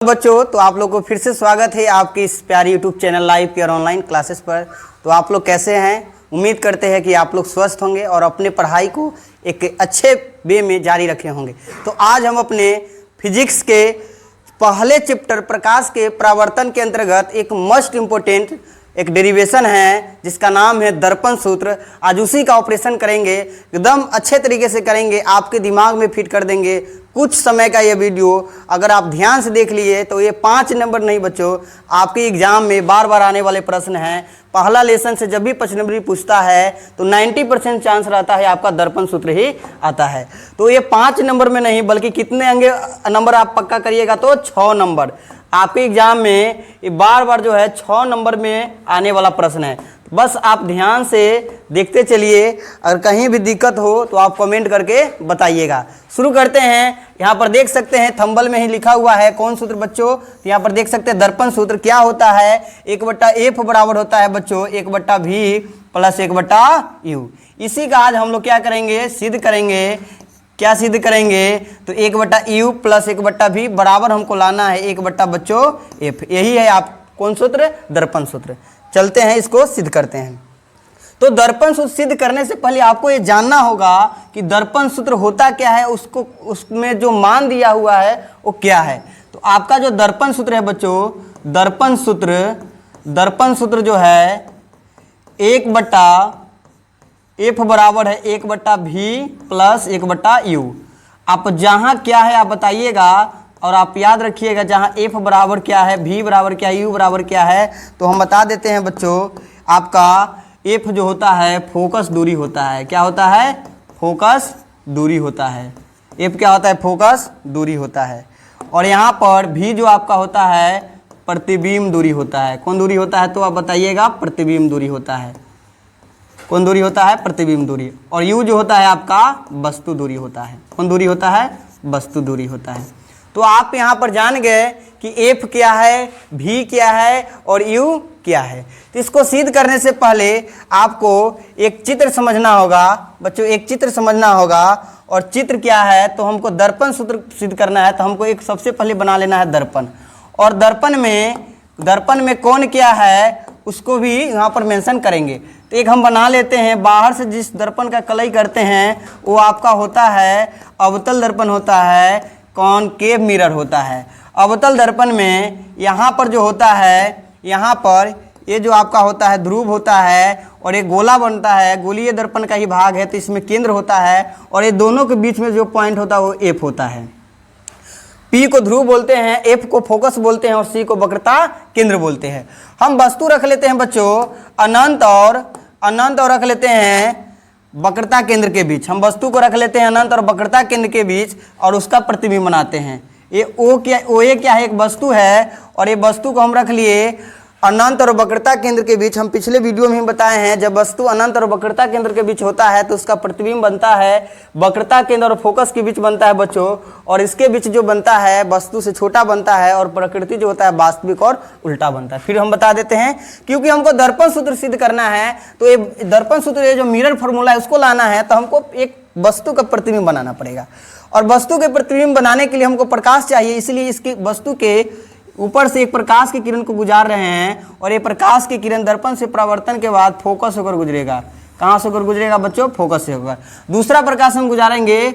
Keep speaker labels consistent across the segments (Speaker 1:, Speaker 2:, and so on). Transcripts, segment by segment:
Speaker 1: बच्चों, तो आप लोग को फिर से स्वागत है आपकी इस प्यारी YouTube channel live care online classes पर। तो आप लोग कैसे हैं? उम्मीद करते हैं कि आप लोग स्वस्थ होंगे और अपने पढ़ाई को एक अच्छे वे में जारी रखे होंगे। तो आज हम अपने फिजिक्स के पहले चैप्टर प्रकाश के परावर्तन के अंतर्गत एक मस्ट इम्पोर्टेंट एक डेरिवेशन है जिसका नाम है दर्पण सूत्र। आज उसी का ऑपरेशन करेंगे, एकदम अच्छे तरीके से करेंगे, आपके दिमाग में फिट कर देंगे। कुछ समय का ये वीडियो अगर आप ध्यान से देख लिए तो ये 5 नंबर नहीं बच्चों, आपके एग्जाम में बार बार आने वाले प्रश्न हैं। पहला लेसन से जब भी 5 नंबर पूछता है तो 90% चांस रहता है आपका दर्पण सूत्र ही आता है। तो ये 5 नंबर में नहीं बल्कि कितने नंबर आप पक्का करिएगा तो 6 नंबर आपके एग्जाम में ये बार बार जो है 6 नंबर में आने वाला प्रश्न है। बस आप ध्यान से देखते चलिए, अगर कहीं भी दिक्कत हो तो आप कमेंट करके बताइएगा। शुरू करते हैं। यहाँ पर देख सकते हैं थंबल में ही लिखा हुआ है कौन सूत्र बच्चों, तो यहाँ पर देख सकते हैं दर्पण सूत्र क्या होता है। 1/f बराबर होता है बच्चों 1/v प्लस 1/u। इसी का आज हम लोग क्या करेंगे, सिद्ध करेंगे। क्या सिद्ध करेंगे? तो 1/u प्लस 1/v बराबर हमको लाना है 1/f। यही है आप कौन सूत्र? दर्पण सूत्र। चलते हैं इसको सिद्ध करते हैं। तो दर्पण सूत्र सिद्ध करने से पहले आपको ये जानना होगा कि दर्पण सूत्र होता क्या है, उसको उसमें जो मान दिया हुआ है वो क्या है। तो आपका जो दर्पण सूत्र है बच्चों, दर्पण सूत्र जो है 1/f बराबर है 1/v प्लस 1/u। आप जहाँ क्या है आप बताइएगा और आप याद रखिएगा, जहाँ f बराबर क्या है, v बराबर क्या है, u बराबर क्या है। तो हम बता देते हैं बच्चों, आपका f जो होता है फोकस दूरी होता है। क्या होता है? फोकस दूरी होता है। f क्या होता है? फोकस दूरी होता है। और यहाँ पर v जो आपका होता है प्रतिबिंब दूरी होता है। कौन दूरी होता है? तो आप बताइएगा, प्रतिबिंब दूरी होता है। कौन दूरी होता है? प्रतिबिंब दूरी। और u जो होता है आपका वस्तु दूरी होता है। कौन दूरी होता है? वस्तु दूरी होता है। तो आप यहाँ पर जान गए कि f क्या है, v क्या है और u क्या है। तो इसको सिद्ध करने से पहले आपको एक चित्र समझना होगा बच्चों, एक चित्र समझना होगा। और चित्र क्या है? तो हमको दर्पण सूत्र सिद्ध करना है, तो हमको एक सबसे पहले बना लेना है दर्पण। और दर्पण में कौन क्या है उसको भी यहाँ पर मेंशन करेंगे। तो एक हम बना लेते हैं। बाहर से जिस दर्पण का कलई करते हैं वो आपका होता है अवतल दर्पण होता है, कॉनकेव मिरर होता है। अवतल दर्पण में यहाँ पर जो होता है, यहाँ पर ये जो आपका होता है ध्रुव होता है और एक गोला बनता है, गोलीय दर्पण का ही भाग है, तो इसमें केंद्र होता है और ये दोनों के बीच में जो पॉइंट होता है वो एफ होता है। P को ध्रुव बोलते हैं, F को फोकस बोलते हैं और C को वक्रता केंद्र बोलते हैं। हम वस्तु रख लेते हैं बच्चों अनंत और रख लेते हैं वक्रता केंद्र के बीच। हम वस्तु को रख लेते हैं अनंत और वक्रता केंद्र के बीच और उसका प्रतिबिंब बनाते हैं। ये OA क्या है? एक वस्तु है और ये वस्तु को हम रख लिए अनंत और वक्रता केंद्र के बीच। हम पिछले वीडियो में ही बताए हैं, जब वस्तु अनंत और वक्रता केंद्र के बीच होता है तो उसका प्रतिबिंब बनता है वक्रता केंद्र और फोकस के बीच बनता है बच्चों। और इसके बीच जो बनता है वस्तु से छोटा बनता है और प्रकृति जो होता है वास्तविक और उल्टा बनता है। फिर हम बता देते हैं, क्योंकि हमको दर्पण सूत्र सिद्ध करना है तो ये दर्पण सूत्र ये जो मिरर फॉर्मूला है उसको लाना है, तो हमको एक वस्तु का प्रतिबिंब बनाना पड़ेगा। और वस्तु के प्रतिबिंब बनाने के लिए हमको प्रकाश चाहिए, इसलिए इसकी वस्तु के ऊपर से एक प्रकाश की किरण को गुजार रहे हैं और ये प्रकाश की किरण दर्पण से परावर्तन के बाद फोकस होकर गुजरेगा। कहाँ से होकर गुजरेगा बच्चों? फोकस से होकर। दूसरा प्रकाश हम गुजारेंगे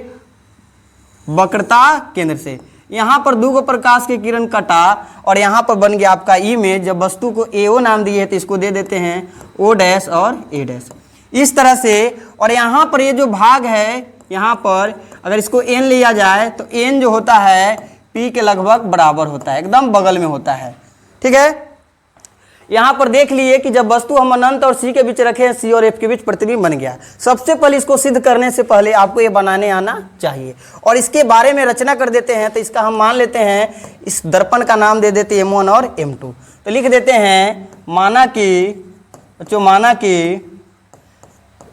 Speaker 1: वक्रता केंद्र से। यहाँ पर 2 प्रकाश की किरण कटा और यहाँ पर बन गया आपका इमेज। जब वस्तु को AO नाम दिए है तो इसको दे देते हैं O' और A'। इस तरह से। और यहाँ पर ये जो भाग है, यहाँ पर अगर इसको n लिया जाए तो n जो होता है P के लगभग बराबर होता है, एकदम बगल में होता है। ठीक है, यहाँ पर देख लिए कि जब वस्तु हम अनंत और C के बीच रखे, C और F के बीच प्रतिबिंब बन गया। सबसे पहले इसको सिद्ध करने से पहले आपको ये बनाने आना चाहिए और इसके बारे में रचना कर देते हैं। तो इसका हम मान लेते हैं, इस दर्पण का नाम दे देते हैं M1 और M2। तो लिख देते हैं माना कि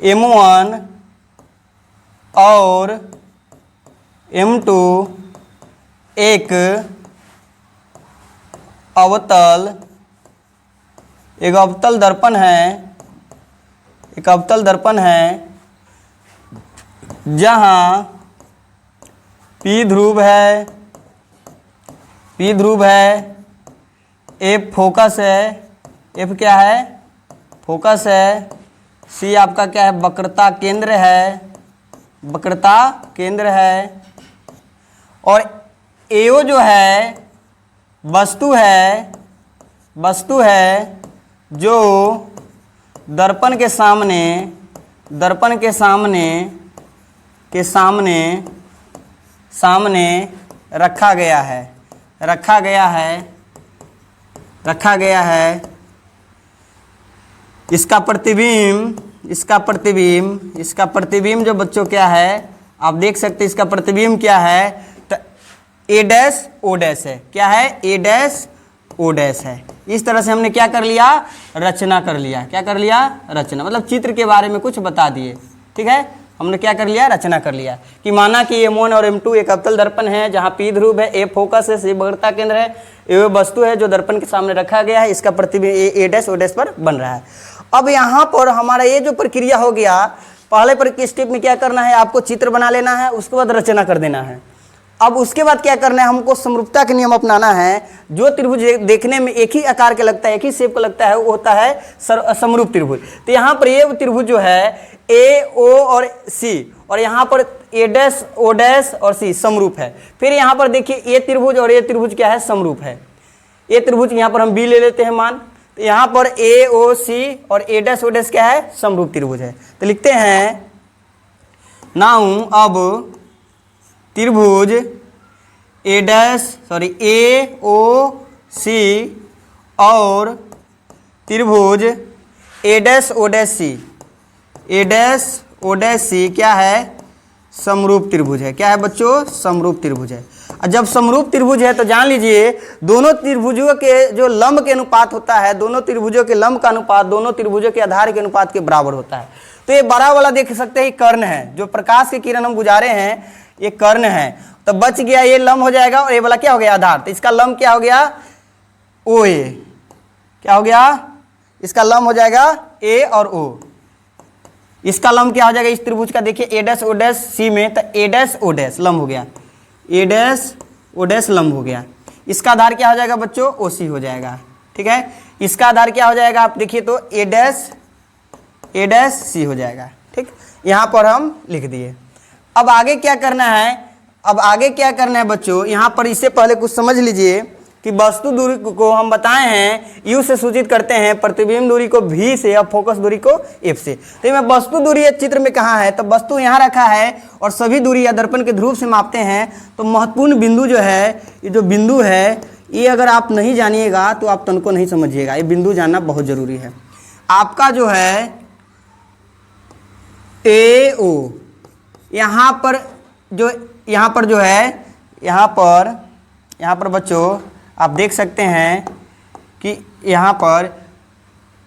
Speaker 1: M1 और M2 एक अवतल दर्पण है, जहाँ P ध्रुव है, P ध्रुव है, F फोकस है, F क्या है, फोकस है, C आपका क्या है, वक्रता केंद्र है, वक्रता केंद्र है, और AO जो है वस्तु है, वस्तु है जो दर्पण के सामने, दर्पण के सामने सामने रखा गया है, रखा गया है, रखा गया है। इसका प्रतिबिंब, इसका प्रतिबिंब, इसका प्रतिबिंब जो बच्चों क्या है, आप देख सकते हैं इसका प्रतिबिंब क्या है, तो A डैश O डैश है। क्या है, A डैश O डैश है। इस तरह से हमने क्या कर लिया, रचना कर लिया। क्या कर लिया, रचना, मतलब चित्र के बारे में कुछ बता दिए। ठीक है, हमने क्या कर लिया, रचना कर लिया कि माना कि M1 और M2 एक अवतल दर्पण है जहाँ P ध्रुव है, A फोकस है, C वक्रता केंद्र है, A वस्तु है जो दर्पण के सामने रखा गया है, इसका प्रतिबिंब A डैश O डैश पर बन रहा है। अब यहाँ पर हमारा ये जो प्रक्रिया हो गया, पहले पर के स्टेप में क्या करना है, आपको चित्र बना लेना है, उसके बाद रचना कर देना है। अब उसके बाद क्या करना है, हमको समरूपता के नियम अपनाना है। जो त्रिभुज देखने में एक ही आकार के लगता है, एक ही शेप का लगता है, वो होता है समरूप त्रिभुज। तो यहाँ पर ये त्रिभुज जो है A, O और C, और यहाँ पर A डैश O डैश और C समरूप है। फिर यहाँ पर देखिए ये त्रिभुज और ये त्रिभुज क्या है, समरूप है। ये त्रिभुज यहाँ पर हम B ले लेते हैं मान, तो यहाँ पर A, O, C और A डैश O डैश क्या है, समरूप त्रिभुज है। तो लिखते हैं नाउ अब त्रिभुज A dash A, O, C और त्रिभुज A dash O dash C, A dash O dash C क्या है, समरूप त्रिभुज है। क्या है बच्चों, समरूप त्रिभुज है। और जब समरूप त्रिभुज है तो जान लीजिए दोनों त्रिभुजों के जो लंब के अनुपात होता है, दोनों त्रिभुजों के लंब का अनुपात दोनों त्रिभुजों के आधार के अनुपात के बराबर होता है। तो ये बड़ा वाला देख सकते हैं कर्ण है, जो प्रकाश की किरण हम गुजारे हैं ये कर्ण है, तो बच गया ये लंब हो जाएगा, और ये वाला क्या हो गया, आधार। तो इसका लंब क्या हो गया, OA। क्या हो गया, इसका लंब हो जाएगा A और O। इसका लंब क्या हो जाएगा इस त्रिभुज का, देखिए A dash O dash C में, तो A डैश O डैश लंब हो गया, A डैश O डैश लंब हो गया। इसका आधार क्या हो जाएगा बच्चों, OC हो जाएगा। ठीक है, इसका आधार क्या हो जाएगा, आप देखिए तो A डैश C हो जाएगा। ठीक, यहाँ पर हम लिख दिए। अब आगे क्या करना है, अब आगे क्या करना है बच्चों, यहाँ पर इससे पहले कुछ समझ लीजिए कि वस्तु दूरी को हम बताए हैं U से सूचित करते हैं, प्रतिबिंब दूरी को V से और फोकस दूरी को F से। तो ये वस्तु दूरी चित्र में कहाँ है, तो वस्तु यहाँ रखा है और सभी दूरी या दर्पण के ध्रुव से मापते हैं। तो महत्वपूर्ण बिंदु जो है, ये जो बिंदु है, ये अगर आप नहीं जानिएगा तो आप तनको नहीं समझिएगा, ये बिंदु जानना बहुत जरूरी है। आपका जो है AO, यहाँ पर जो है, यहाँ पर बच्चों आप देख सकते हैं कि यहाँ पर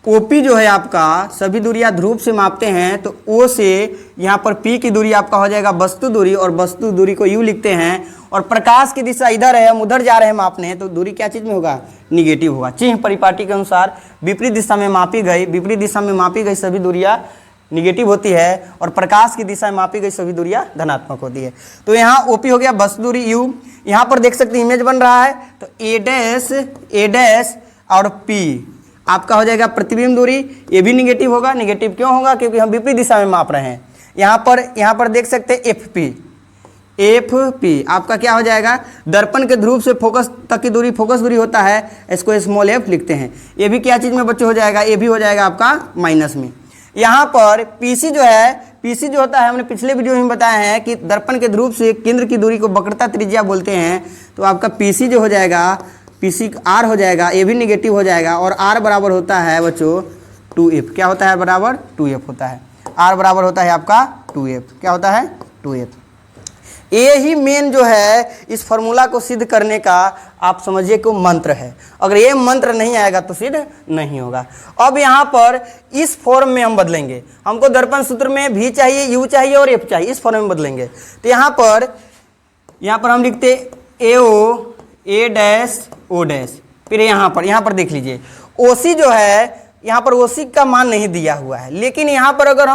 Speaker 1: OP जो है आपका सभी दूरियां ध्रुव से मापते हैं, तो O से यहाँ पर P की दूरी आपका हो जाएगा वस्तु दूरी, और वस्तु दूरी को U लिखते हैं, और प्रकाश की दिशा इधर है, हम उधर जा रहे हैं मापने, तो दूरी क्या चीज़ में होगा, निगेटिव होगा। चिन्ह परिपाटी के अनुसार विपरीत दिशा में मापी गई सभी दूरियां निगेटिव होती है, और प्रकाश की दिशा में मापी गई सभी दूरियां धनात्मक होती है। तो यहाँ OP हो गया वस्तु दूरी U। यहाँ पर देख सकते हैं इमेज बन रहा है, तो A डैश और P आपका हो जाएगा प्रतिबिंब दूरी। ये भी निगेटिव होगा, निगेटिव क्यों होगा, क्योंकि हम विपरीत दिशा में माप रहे हैं। यहाँ पर देख सकते हैं FP आपका क्या हो जाएगा, दर्पण के ध्रुव से फोकस तक की दूरी फोकस दूरी होता है, इसको स्मॉल f लिखते हैं। ये भी क्या चीज़ में बच्चों हो जाएगा, ये भी हो जाएगा आपका माइनस में। यहाँ पर PC जो होता है, हमने पिछले वीडियो में बताया है कि दर्पण के ध्रुव से केंद्र की दूरी को वक्रता त्रिज्या बोलते हैं। तो आपका PC जो हो जाएगा, PC R हो जाएगा, ये भी निगेटिव हो जाएगा, और R बराबर होता है बच्चों 2f। क्या होता है, बराबर 2f होता है। R बराबर होता है आपका 2f। क्या होता है, 2f। ये ही मेन जो है इस फॉर्मूला को सिद्ध करने का आप समझिए कि मंत्र है। अगर ये मंत्र नहीं आएगा तो सिद्ध नहीं होगा। अब यहाँ पर इस फॉर्म में हम बदलेंगे, हमको दर्पण सूत्र में V चाहिए, U चाहिए और F चाहिए, इस फॉर्म में बदलेंगे। तो यहाँ पर हम लिखते AO A dash O dash. फिर यहाँ पर देख लीजिए OC जो है, यहाँ पर OC का मान नहीं दिया हुआ है, लेकिन यहाँ पर अगर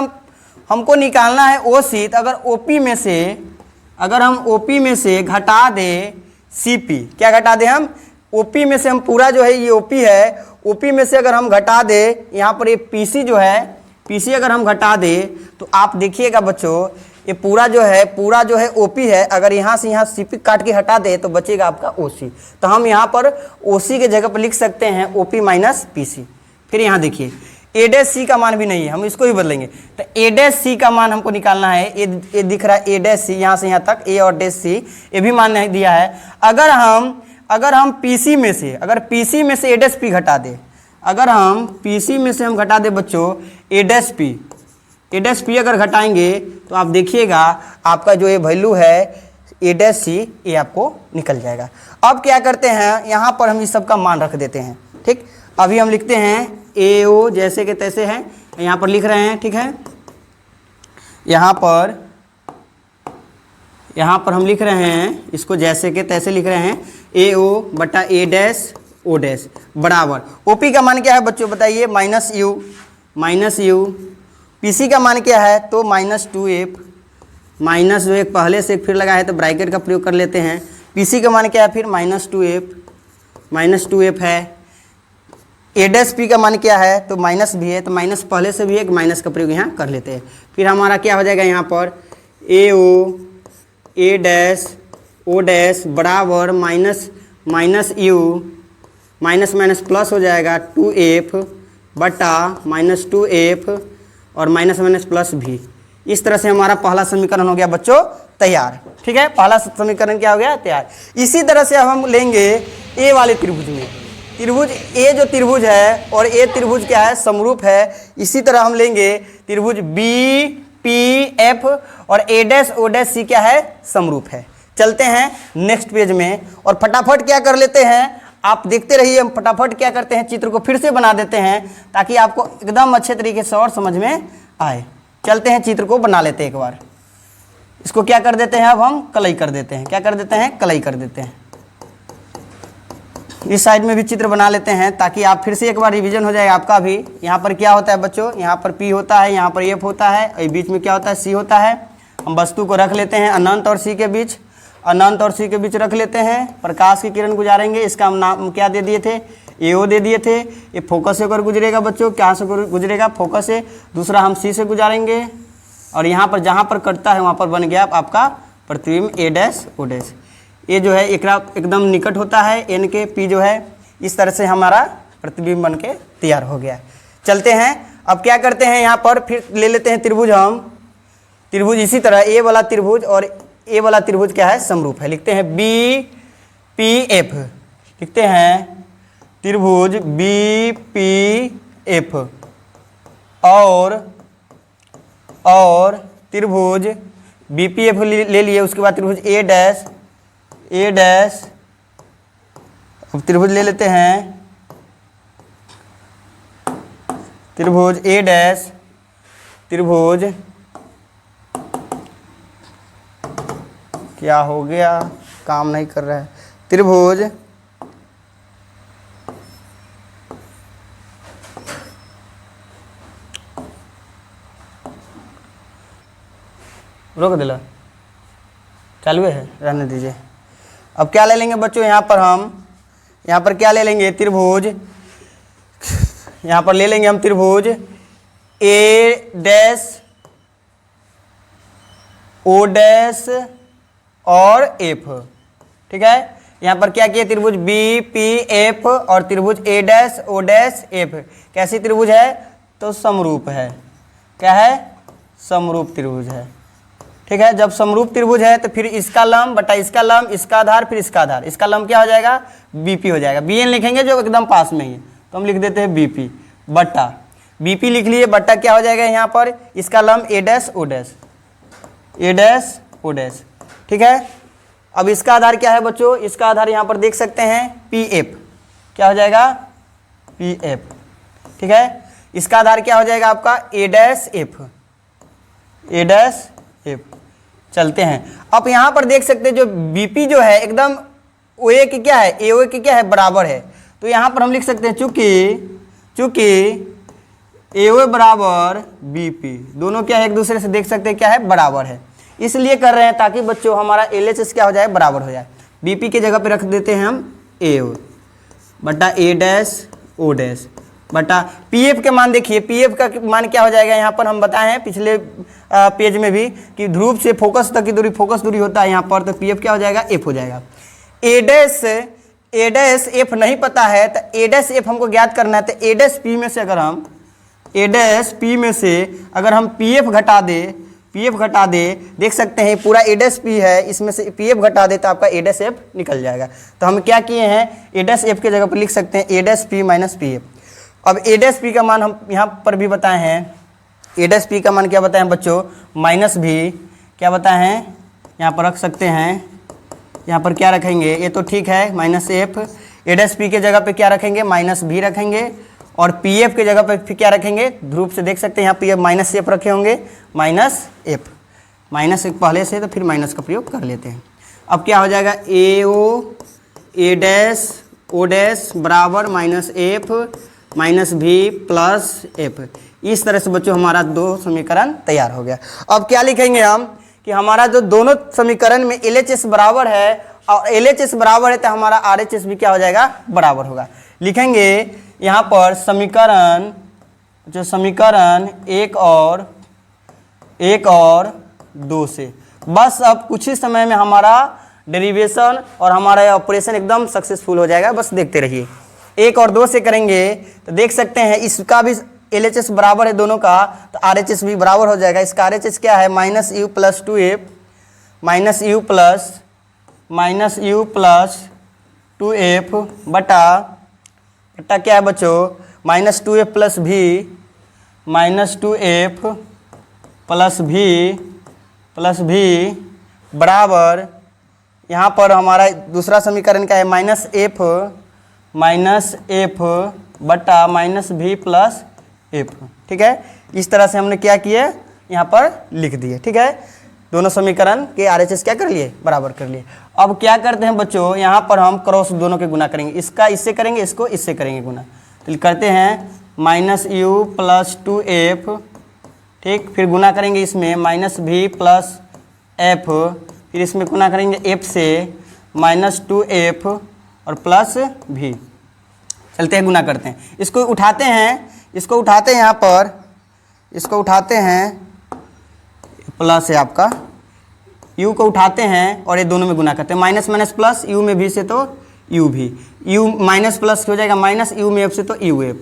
Speaker 1: हमको निकालना है OC, तो अगर हम OP में से घटा दें CP, क्या घटा दें हम, OP में से हम पूरा जो है ये OP है, OP में से अगर हम घटा दे यहाँ पर ये PC जो है, PC अगर हम घटा दे तो आप देखिएगा बच्चों ये पूरा जो है OP है, अगर यहाँ से यहाँ CP काट के हटा दे तो बचेगा आपका OC। तो हम यहाँ पर OC के जगह पर लिख सकते हैं OP माइनस PC। फिर यहाँ देखिए A' का मान भी नहीं है, हम इसको भी बदलेंगे। तो A' का मान हमको निकालना है, ये दिख रहा है A' यहाँ से यहाँ तक A और डैश C, ये भी मान नहीं दिया है। अगर हम PC में से A' घटा दे, अगर हम PC में से हम घटा दे बच्चों A' अगर घटाएंगे तो आप देखिएगा आपका जो ये वैल्यू है A' ये आपको निकल जाएगा। अब क्या करते हैं, यहाँ पर हम इस सब का मान रख देते हैं। ठीक, अभी हम लिखते हैं AO जैसे के तैसे है, यहाँ पर लिख रहे हैं। ठीक है, यहाँ पर हम लिख रहे हैं इसको जैसे के तैसे लिख रहे हैं, AO बटा A' बराबर OP का मान क्या है बच्चों बताइए, माइनस U। PC का मान क्या है तो -2F, माइनस जो एक पहले से एक फिर लगा है तो ब्रैकेट का प्रयोग कर लेते हैं। PC का मान क्या है फिर -2F है। A' का मान क्या है तो माइनस भी है, तो माइनस पहले से भी एक माइनस का प्रयोग यहाँ कर लेते हैं। फिर हमारा क्या हो जाएगा यहाँ पर AO A' O' बराबर माइनस U, माइनस प्लस हो जाएगा 2F बटा -2F और माइनस प्लस भी। इस तरह से हमारा पहला समीकरण हो गया बच्चों तैयार। ठीक है, पहला समीकरण क्या हो गया तैयार। इसी तरह से अब हम लेंगे A वाले त्रिभुज में, त्रिभुज A जो त्रिभुज है और A त्रिभुज क्या है समरूप है। इसी तरह हम लेंगे त्रिभुज BPF और A' O' क्या है समरूप है। चलते हैं नेक्स्ट पेज में और फटाफट क्या कर लेते हैं, आप देखते रहिए, हम फटाफट क्या करते हैं चित्र को फिर से बना देते हैं ताकि आपको एकदम अच्छे तरीके से और समझ में आए। चलते हैं चित्र को बना लेते हैं एक बार, इसको क्या कर देते हैं अब हम कलई कर देते हैं, क्या कर देते हैं कलई कर देते हैं। इस साइड में भी चित्र बना लेते हैं ताकि आप फिर से एक बार रिवीजन हो जाए आपका भी। यहाँ पर क्या होता है बच्चों, यहाँ पर P होता है, यहाँ पर F होता है और बीच में क्या होता है C होता है। हम वस्तु को रख लेते हैं अनंत और C के बीच, अनंत और C के बीच रख लेते हैं। प्रकाश की किरण गुजारेंगे, इसका हम नाम क्या दे दिए थे AO दे दिए थे। ये फोकस से होकर गुजरेगा बच्चों, क्या से गुजरेगा फोकस से। दूसरा हम C से गुजारेंगे और यहाँ पर जहाँ पर कटता है वहाँ पर बन गया आपका प्रतिबिंब A' O'। ये जो है एकदम निकट होता है N के, P जो है इस तरह से हमारा प्रतिबिंब बन के तैयार हो गया। चलते हैं अब क्या करते हैं, यहाँ पर फिर ले लेते हैं त्रिभुज। हम त्रिभुज इसी तरह A वाला त्रिभुज और A वाला त्रिभुज क्या है समरूप है। लिखते हैं BPF, लिखते हैं त्रिभुज BPF और त्रिभुज BPF ले लिए। उसके बाद त्रिभुज A' अब त्रिभुज ले लेते हैं त्रिभुज A', त्रिभुज क्या हो गया काम नहीं कर रहा है, त्रिभुज रोक दिला, चालू है रहने दीजिए। अब क्या ले लेंगे बच्चों, यहाँ पर क्या ले लेंगे त्रिभुज, यहाँ पर ले लेंगे हम त्रिभुज A' O' और F। ठीक है, यहाँ पर क्या किया त्रिभुज BPF और त्रिभुज A' O' F कैसी त्रिभुज है तो समरूप है। क्या है समरूप त्रिभुज है। ठीक है, जब समरूप त्रिभुज है तो फिर इसका लंब बटा इसका लंब, इसका आधार फिर इसका आधार, इसका लंब क्या हो जाएगा BP हो जाएगा। BN लिखेंगे जो एकदम पास में ही है तो हम लिख देते हैं BP बटा BP लिख लिए, बट्टा क्या हो जाएगा यहाँ पर इसका लंब A' O'। ठीक है, अब इसका आधार क्या है बच्चों, इसका आधार यहाँ पर देख सकते हैं PF, क्या हो जाएगा PF। ठीक है, इसका आधार क्या हो जाएगा आपका A'। चलते हैं अब यहाँ पर देख सकते हैं जो BP जो है एकदम OA की क्या है AO की क्या है बराबर है। तो यहाँ पर हम लिख सकते हैं चूंकि AO बराबर BP दोनों क्या है एक दूसरे से देख सकते हैं क्या है बराबर है, इसलिए कर रहे हैं ताकि बच्चों हमारा LHS क्या हो जाए बराबर हो जाए। बीपी के जगह पे रख देते हैं हम ए बटा ए डैश ओ डैश बटा पीएफ के मान। देखिए पीएफ का मान क्या हो जाएगा, यहाँ पर हम बताए हैं पिछले पेज में भी कि ध्रुव से फोकस तक की दूरी फोकस दूरी होता है यहाँ पर, तो पीएफ क्या हो जाएगा, एफ हो जाएगा। ए डैश एफ नहीं पता है तो ए डैश एफ हमको ज्ञात करना है, तो ए डैश पी में से अगर हम ए डैश पी में से अगर हम पीएफ घटा दे, देख सकते हैं पूरा ए डैश पी है, इसमें से पीएफ घटा दे तो आपका ए डैश एफ निकल जाएगा। तो हम क्या किए हैं, ए डैश एफ के जगह पर लिख सकते हैं A dash P minus P F. अब ए डैश पी का मान हम यहाँ पर भी बताए हैं, ए डैश पी का मान क्या बताए हैं बच्चों, माइनस भी क्या बताए हैं, यहाँ पर रख सकते हैं, यहाँ पर क्या रखेंगे, ये तो ठीक है माइनस एफ। ए डैश पी के जगह पे क्या रखेंगे, माइनस भी रखेंगे, और पी एफ के जगह पे फिर क्या रखेंगे, ध्रुव से देख सकते हैं यहाँ पी एफ माइनस एफ रखे होंगे, माइनस एफ, माइनस एक पहले से तो फिर माइनस का प्रयोग कर लेते हैं। अब क्या हो जाएगा, ए ओ ए डैश ओ डैश बराबर माइनस एफ माइनस भी प्लस एफ। इस तरह से बच्चों हमारा दो समीकरण तैयार हो गया। अब क्या लिखेंगे हम कि हमारा जो दोनों समीकरण में LHS बराबर है और LHS बराबर है तो हमारा RHS भी क्या हो जाएगा, बराबर होगा। लिखेंगे यहाँ पर समीकरण, जो समीकरण एक और दो से, बस अब कुछ ही समय में हमारा डेरिवेशन और हमारा ऑपरेशन एकदम सक्सेसफुल हो जाएगा, बस देखते रहिए। एक और दो से करेंगे तो देख सकते हैं इसका भी LHS बराबर है दोनों का, तो RHS भी बराबर हो जाएगा। इसका RHS क्या है, minus you plus 2f minus you plus 2f बटा क्या है बच्चों, माइनस 2f प्लस भी माइनस 2f प्लस भी बराबर, यहाँ पर हमारा दूसरा समीकरण क्या है, माइनस एफ बटा माइनस भी प्लस एफ। ठीक है, इस तरह से हमने क्या किए, यहाँ पर लिख दिए। ठीक है, दोनों समीकरण के RHS क्या कर लिए, बराबर कर लिए। अब क्या करते हैं बच्चों, यहाँ पर हम क्रॉस दोनों के गुना करेंगे, इसका इससे करेंगे, इसको इससे करेंगे गुना, तो करते हैं माइनस यू प्लस 2f, ठीक, फिर गुना करेंगे इसमें माइनस भी प्लस एफ, फिर इसमें गुना करेंगे एफ से माइनस 2f और प्लस भी। चलते हैं गुना करते हैं, इसको उठाते हैं यहाँ पर, इसको उठाते हैं, प्लस है आपका, u को उठाते हैं और ये दोनों में गुना करते हैं, माइनस माइनस प्लस, u में भी से तो u भी, u माइनस प्लस हो जाएगा माइनस, u में f से तो u f।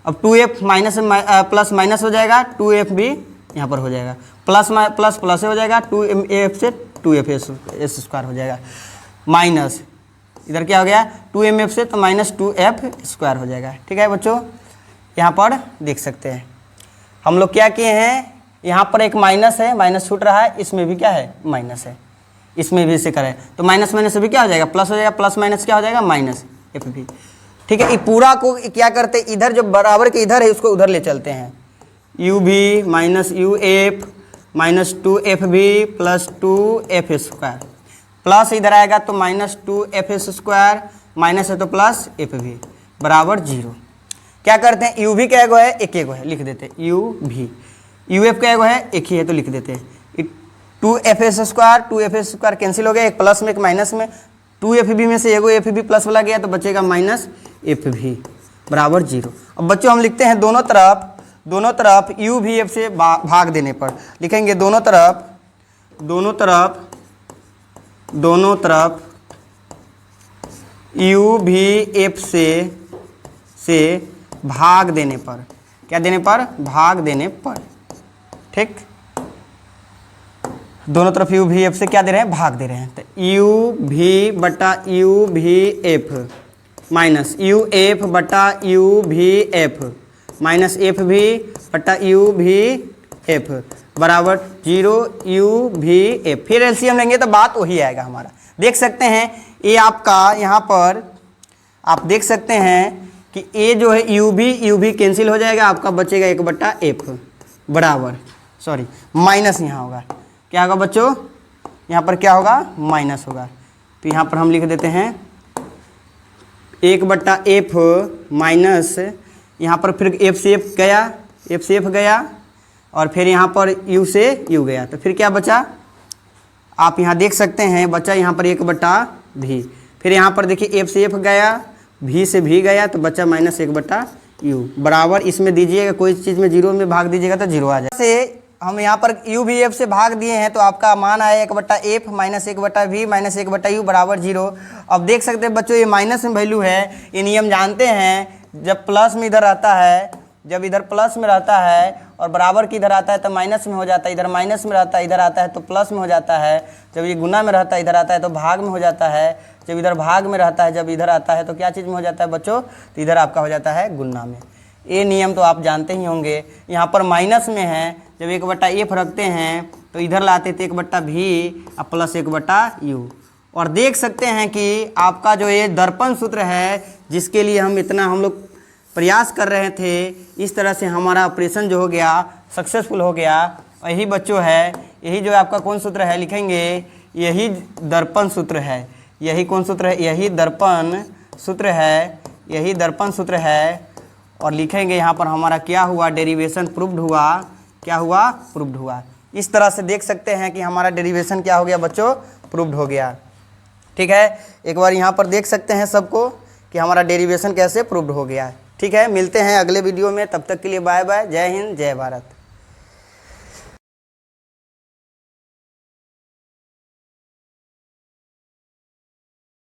Speaker 1: अब 2f माइनस प्लस माइनस हो जाएगा, 2f भी यहाँ पर हो जाएगा, प्लस प्लस हो जाएगा, 2f से 2f s स्क्वायर हो जाएगा, माइनस इधर क्या हो गया 2mf से तो माइनस 2f स्क्वायर हो जाएगा। ठीक है बच्चों, यहाँ पर देख सकते हैं हम लोग क्या किए हैं, यहाँ पर एक माइनस है, माइनस छूट रहा है, इसमें भी क्या है, माइनस है, इसमें भी इसे करें तो माइनस माइनस से भी क्या हो जाएगा, प्लस हो जाएगा, प्लस माइनस क्या हो जाएगा, माइनस एफ भी। ठीक है, ये पूरा को क्या करते हैं, इधर जो बराबर के इधर है उसको उधर ले चलते हैं, यू भी minus U F minus 2f भी प्लस 2f स्क्वायर, प्लस इधर आएगा तो माइनस 2f स्क्वायर, माइनस है तो प्लस एफ भी बराबर 0। क्या करते हैं, यू भी क्या एगो है, एक एगो है, लिख देते हैं यू भी, यू एफ का एगो है, एक ही है तो लिख देते हैं 2f स्क्वायर कैंसिल हो गया, एक प्लस में एक माइनस में, 2f भी में से एगो एफ भी प्लस वाला गया तो बचेगा माइनस एफ भी बराबर 0। अब बच्चों हम लिखते हैं दोनों तरफ u भी f से भाग देने पर लिखेंगे दोनों तरफ u भी f से भाग देने पर, क्या देने पर, भाग देने पर। ठीक, दोनों तरफ u भी f से क्या दे रहे हैं, भाग दे रहे हैं, तो u भी बटा u भी f माइनस u f बटा u भी f माइनस एफ भी बटा u भी f बराबर 0 u भी f। फिर एलसीएम लेंगे तो बात वही आएगा हमारा। देख सकते हैं ये आपका यहाँ पर आप देख सकते हैं कि a जो है u भी कैंसिल हो जाएगा, आपका बचेगा 1 बटा f बराबर, सॉरी माइनस यहाँ होगा, क्या होगा बच्चों, यहाँ पर क्या होगा, माइनस होगा, तो यहाँ पर हम लिख देते हैं 1 बटा f माइनस, यहाँ पर फिर f से f गया और फिर यहाँ पर u से u गया, तो फिर क्या बचा, आप यहाँ देख सकते हैं बचा यहाँ पर 1 बटा भी। फिर यहाँ पर देखिए एफ से एफ गया, भी से भी गया, तो बच्चा -1/u बराबर, इसमें दीजिएगा कोई चीज़ में 0 में भाग दीजिएगा तो 0 आ जाए। से हम यहाँ पर u भी f से भाग दिए हैं तो आपका मान आया 1/f -1/v -1/u बराबर 0। अब देख सकते हैं बच्चों ये माइनस में वैल्यू है, ये नियम जानते हैं, जब प्लस में इधर आता है, जब इधर प्लस में रहता है और बराबर की इधर आता है तो माइनस में हो जाता है, इधर माइनस में रहता है इधर आता है तो प्लस में हो जाता है, जब ये गुना में रहता है इधर आता है तो भाग में हो जाता है, जब इधर भाग में रहता है जब इधर आता है तो क्या चीज़ में हो जाता है बच्चों, तो इधर आपका हो जाता है गुना में। ये नियम तो आप जानते ही होंगे। यहाँ पर माइनस में है, जब 1/f रखते हैं तो इधर लाते थे 1/v और प्लस 1/u। और देख सकते हैं कि आपका जो ये दर्पण सूत्र है जिसके लिए हम लोग प्रयास कर रहे थे, इस तरह से हमारा ऑपरेशन जो हो गया सक्सेसफुल हो गया। यही बच्चों है, यही जो आपका कौन सूत्र है लिखेंगे, यही दर्पण सूत्र है। यही कौन सूत्र है, यही दर्पण सूत्र है, यही दर्पण सूत्र है। और लिखेंगे यहाँ पर हमारा क्या हुआ, डेरिवेशन प्रूव्ड हुआ, क्या हुआ, प्रूव्ड हुआ। इस तरह से देख सकते हैं कि हमारा डेरिवेशन क्या हो गया बच्चों, प्रूव्ड हो गया। ठीक है, एक बार यहाँ पर देख सकते हैं सबको कि हमारा डेरिवेशन कैसे प्रूव्ड हो गया। ठीक है, मिलते हैं अगले वीडियो में, तब तक के लिए बाय बाय, जय हिंद जय भारत।